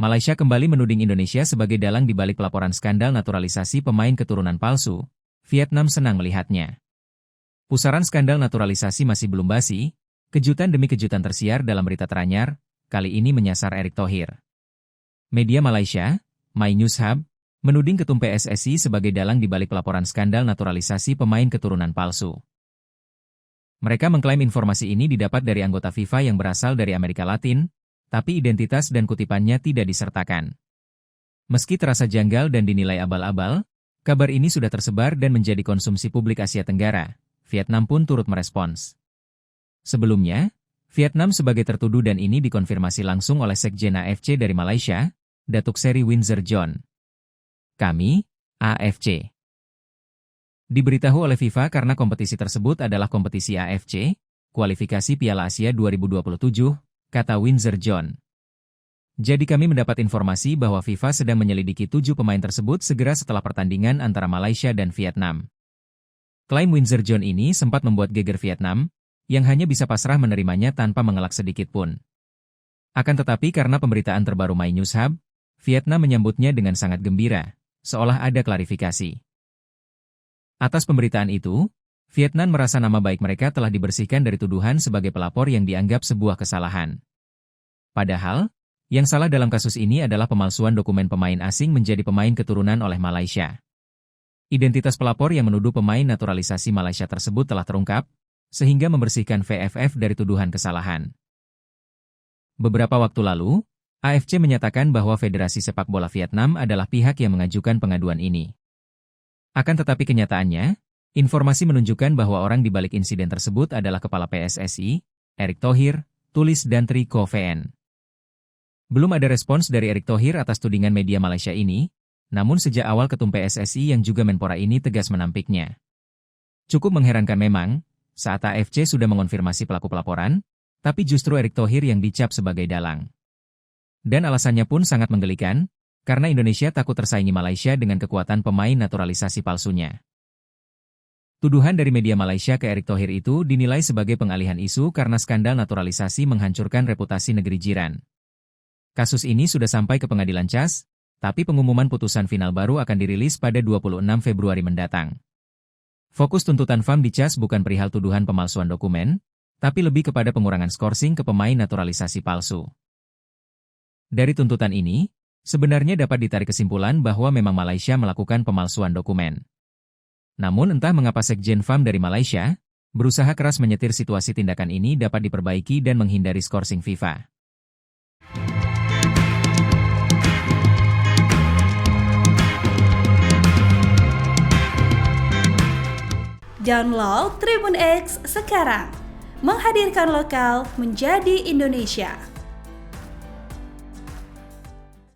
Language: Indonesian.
Malaysia kembali menuding Indonesia sebagai dalang di balik pelaporan skandal naturalisasi pemain keturunan palsu. Vietnam senang melihatnya. Pusaran skandal naturalisasi masih belum basi, kejutan demi kejutan tersiar dalam berita teranyar, kali ini menyasar Erick Thohir. Media Malaysia, My News Hub, menuding ketum PSSI sebagai dalang di balik pelaporan skandal naturalisasi pemain keturunan palsu. Mereka mengklaim informasi ini didapat dari anggota FIFA yang berasal dari Amerika Latin, tapi identitas dan kutipannya tidak disertakan. Meski terasa janggal dan dinilai abal-abal, kabar ini sudah tersebar dan menjadi konsumsi publik Asia Tenggara. Vietnam pun turut merespons. Sebelumnya, Vietnam sebagai tertuduh dan ini dikonfirmasi langsung oleh Sekjen AFC dari Malaysia, Datuk Seri Windsor John. Kami, AFC. Diberitahu oleh FIFA karena kompetisi tersebut adalah kompetisi AFC, kualifikasi Piala Asia 2027, kata Windsor John. Jadi kami mendapat informasi bahwa FIFA sedang menyelidiki 7 pemain tersebut segera setelah pertandingan antara Malaysia dan Vietnam. Klaim Windsor John ini sempat membuat geger Vietnam, yang hanya bisa pasrah menerimanya tanpa mengelak sedikit pun. Akan tetapi karena pemberitaan terbaru My News Hub, Vietnam menyambutnya dengan sangat gembira, seolah ada klarifikasi. Atas pemberitaan itu, Vietnam merasa nama baik mereka telah dibersihkan dari tuduhan sebagai pelapor yang dianggap sebuah kesalahan. Padahal, yang salah dalam kasus ini adalah pemalsuan dokumen pemain asing menjadi pemain keturunan oleh Malaysia. Identitas pelapor yang menuduh pemain naturalisasi Malaysia tersebut telah terungkap, sehingga membersihkan VFF dari tuduhan kesalahan. Beberapa waktu lalu, AFC menyatakan bahwa Federasi Sepak Bola Vietnam adalah pihak yang mengajukan pengaduan ini. Akan tetapi kenyataannya, informasi menunjukkan bahwa orang di balik insiden tersebut adalah Kepala PSSI, Erick Thohir, tulis dan Tri Co VN. Belum ada respons dari Erick Thohir atas tudingan media Malaysia ini, namun sejak awal ketum PSSI yang juga Menpora ini tegas menampiknya. Cukup mengherankan memang, saat AFC sudah mengonfirmasi pelaku pelaporan, tapi justru Erick Thohir yang dicap sebagai dalang. Dan alasannya pun sangat menggelikan, karena Indonesia takut tersaingi Malaysia dengan kekuatan pemain naturalisasi palsunya. Tuduhan dari media Malaysia ke Erick Thohir itu dinilai sebagai pengalihan isu karena skandal naturalisasi menghancurkan reputasi negeri jiran. Kasus ini sudah sampai ke pengadilan CAS, tapi pengumuman putusan final baru akan dirilis pada 26 Februari mendatang. Fokus tuntutan FAM di CAS bukan perihal tuduhan pemalsuan dokumen, tapi lebih kepada pengurangan skorsing ke pemain naturalisasi palsu. Dari tuntutan ini, sebenarnya dapat ditarik kesimpulan bahwa memang Malaysia melakukan pemalsuan dokumen. Namun entah mengapa Sekjen FAM dari Malaysia, berusaha keras menyetir situasi tindakan ini dapat diperbaiki dan menghindari skorsing FIFA. Download Tribun X sekarang, menghadirkan lokal menjadi Indonesia.